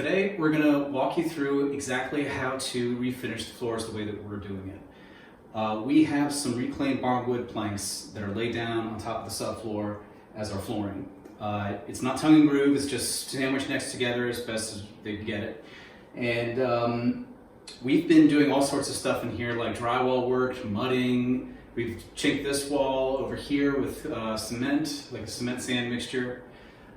Today we're going to walk you through exactly how to refinish the floors the way that we're doing it. We have some reclaimed barnwood planks that are laid down on top of the subfloor as our flooring. It's not tongue and groove, it's just sandwiched next together as best as they can get it. And we've been doing all sorts of stuff in here like drywall work, mudding. We've chinked this wall over here with cement, like a cement sand mixture.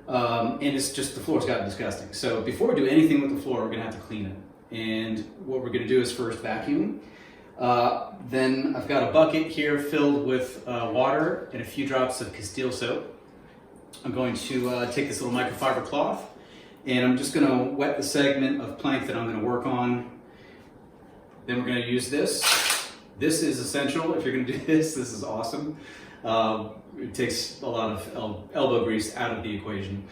And it's just, the floor's gotten disgusting. So before we do anything with the floor, we're gonna have to clean it. And what we're gonna do is first vacuum. Then I've got a bucket here filled with water and a few drops of Castile soap. I'm going to take this little microfiber cloth and I'm just gonna wet the segment of plank that I'm gonna work on. Then we're gonna use this. This is essential if you're gonna do this. This is awesome. It takes a lot of elbow grease out of the equation.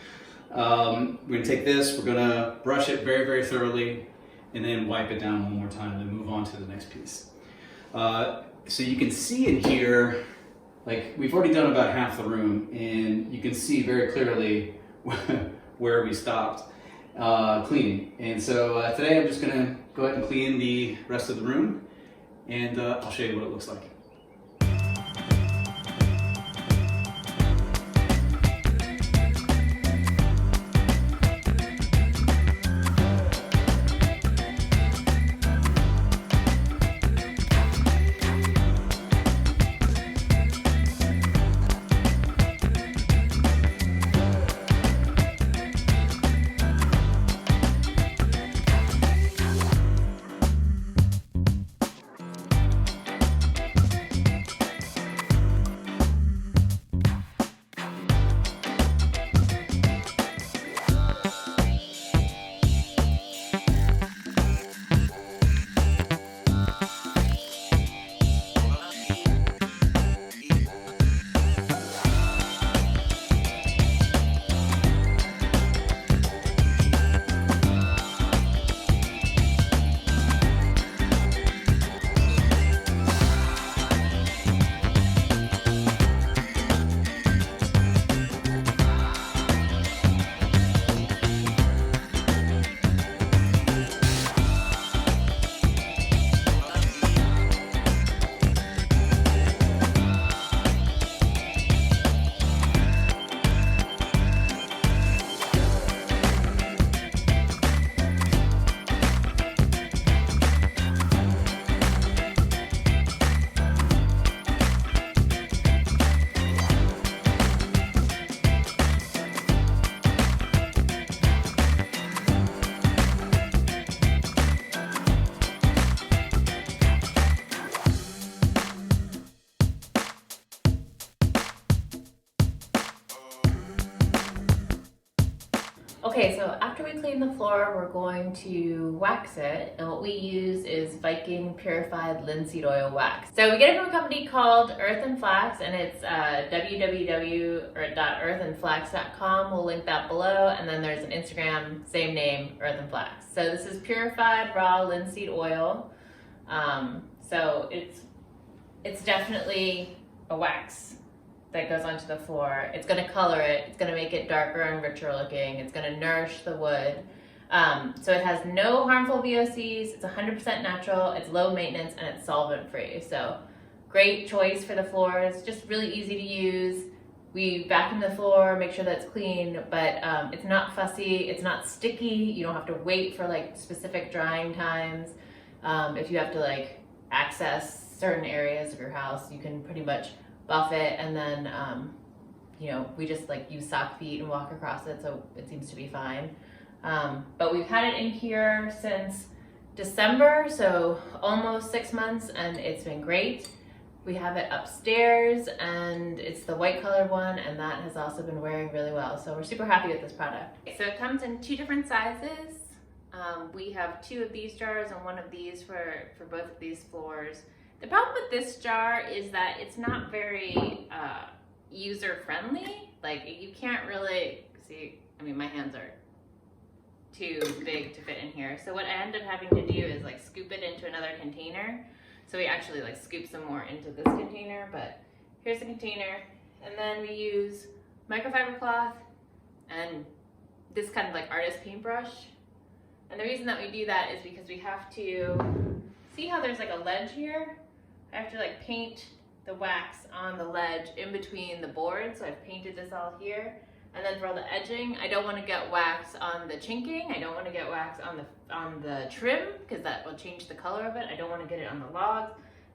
We're gonna take this, we're gonna brush it very, very thoroughly, and then wipe it down one more time and move on to the next piece. So you can see in here, like we've already done about half the room, and you can see very clearly where we stopped cleaning. And so today I'm just gonna go ahead and clean the rest of the room, and I'll show you what it looks like. Okay, so after we clean the floor, we're going to wax it, and what we use is Viking purified linseed oil wax. So we get it from a company called Earth+Flax, and it's www.earthandflax.com. We'll link that below, and then there's an Instagram, same name, Earth+Flax. So this is purified raw linseed oil. So it's definitely a wax that goes onto the floor. It's gonna color it, it's gonna make it darker and richer looking, it's gonna nourish the wood. So it has no harmful VOCs, it's 100% natural, it's low maintenance, and it's solvent free. So great choice for the floors, just really easy to use. We vacuum the floor, make sure that it's clean, but it's not fussy, it's not sticky, you don't have to wait for like specific drying times. If you have to like access certain areas of your house, you can pretty much buff it, and then you know, we just like use sock feet and walk across it, so it seems to be fine. But we've had it in here since December, so almost 6 months, and it's been great. We have it upstairs, and it's the white colored one, and that has also been wearing really well, so we're super happy with this product. So it comes in 2 different sizes. We have 2 of these jars and 1 of these for both of these floors. The problem with this jar is that it's not very user-friendly. Like, you can't really see, I mean, my hands are too big to fit in here. So what I end up having to do is like scoop it into another container. So we actually like scoop some more into this container, but here's the container. And then we use microfiber cloth and this kind of like artist paintbrush. And the reason that we do that is because we have to, see how there's like a ledge here? I have to like paint the wax on the ledge in between the boards. So I've painted this all here. And then for all the edging, I don't want to get wax on the chinking. I don't want to get wax on the trim because that will change the color of it. I don't want to get it on the logs.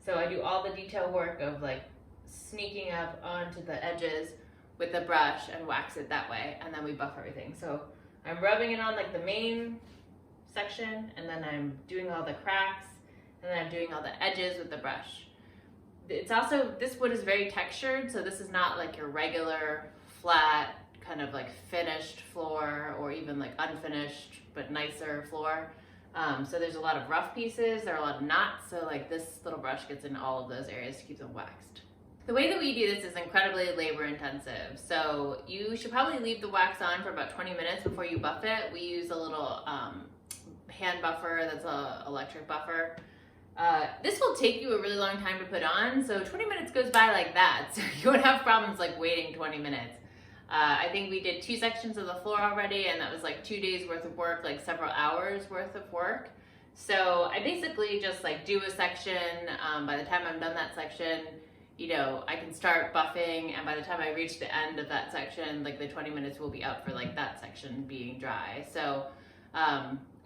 So I do all the detail work of like sneaking up onto the edges with the brush and wax it that way. And then we buff everything. So I'm rubbing it on like the main section, and then I'm doing all the cracks, and then I'm doing all the edges with the brush. It's also, this wood is very textured, so this is not like your regular flat kind of like finished floor or even like unfinished but nicer floor. So there's a lot of rough pieces, there are a lot of knots, so like this little brush gets in all of those areas to keep them waxed. The way that we do this is incredibly labor intensive. So you should probably leave the wax on for about 20 minutes before you buff it. We use a little hand buffer that's a electric buffer. This will take you a really long time to put on, so 20 minutes goes by like that, so you won't have problems like waiting 20 minutes. I think we did 2 sections of the floor already, and that was like 2 days worth of work, like several hours worth of work. So I basically just like do a section. By the time I'm done that section, you know, I can start buffing, and by the time I reach the end of that section, like the 20 minutes will be up for like that section being dry. So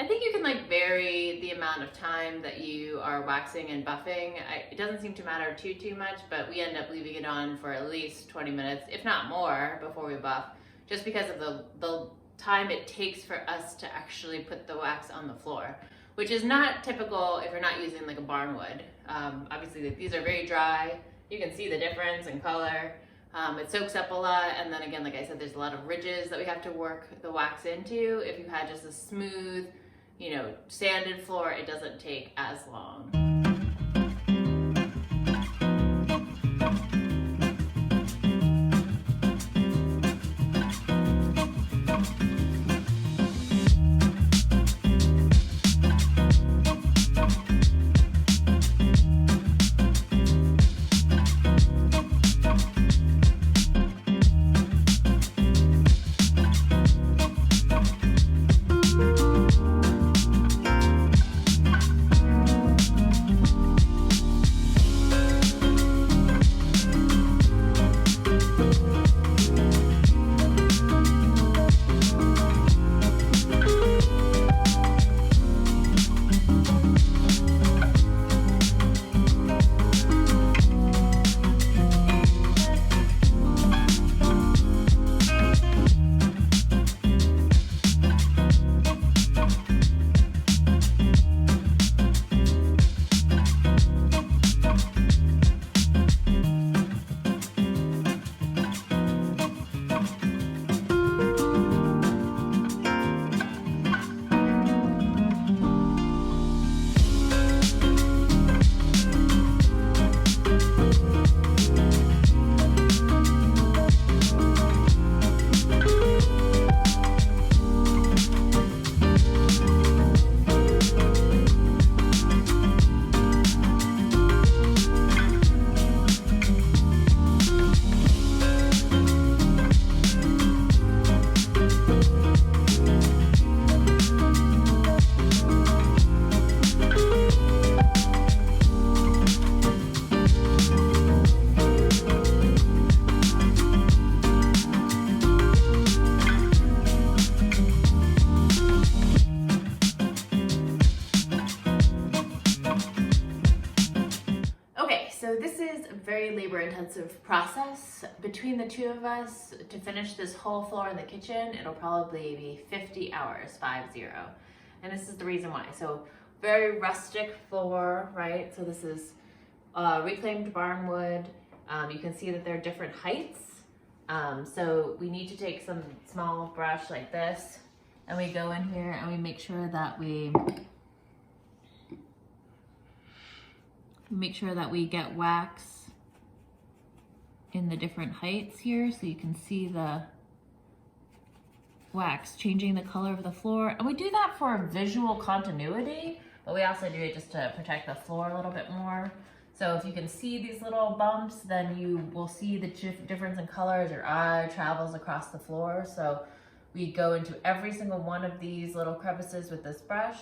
I think you can like vary the amount of time that you are waxing and buffing. It doesn't seem to matter too much, but we end up leaving it on for at least 20 minutes, if not more, before we buff, just because of the time it takes for us to actually put the wax on the floor, which is not typical if you're not using like a barn wood. Obviously these are very dry. You can see the difference in color. It soaks up a lot, and then again, like I said, there's a lot of ridges that we have to work the wax into. If you had just a smooth, you know, sanded floor, it doesn't take as long. So this is a very labor-intensive process. Between the two of us, to finish this whole floor in the kitchen, it'll probably be 50 hours, 50. And this is the reason why. So very rustic floor, right? So this is reclaimed barn wood. You can see that there are different heights. So we need to take some small brush like this, and we go in here and we make sure that we get wax in the different heights here, so you can see the wax changing the color of the floor. And we do that for visual continuity, but we also do it just to protect the floor a little bit more. So if you can see these little bumps, then you will see the difference in color as your eye travels across the floor. So We go into every single one of these little crevices with this brush.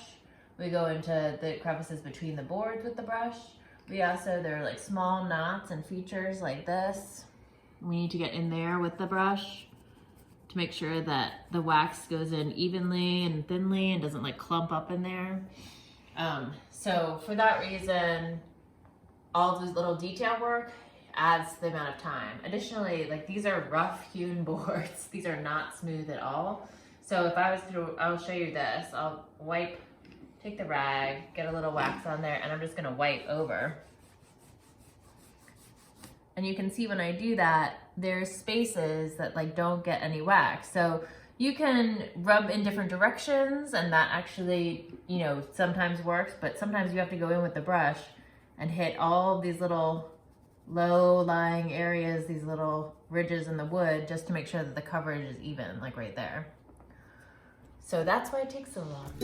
We go into the crevices between the boards with the brush. We also, there are like small knots and features like this. We need to get in there with the brush to make sure that the wax goes in evenly and thinly and doesn't like clump up in there. So for that reason, all of this little detail work adds the amount of time. Additionally, like these are rough hewn boards. These are not smooth at all. So if I was to, I'll show you this. I'll take the rag, get a little wax on there, and I'm just gonna wipe over. And you can see when I do that, there's spaces that like don't get any wax. So you can rub in different directions, and that actually, you know, sometimes works, but sometimes you have to go in with the brush and hit all these little low-lying areas, these little ridges in the wood, just to make sure that the coverage is even, like right there. So that's why it takes so long.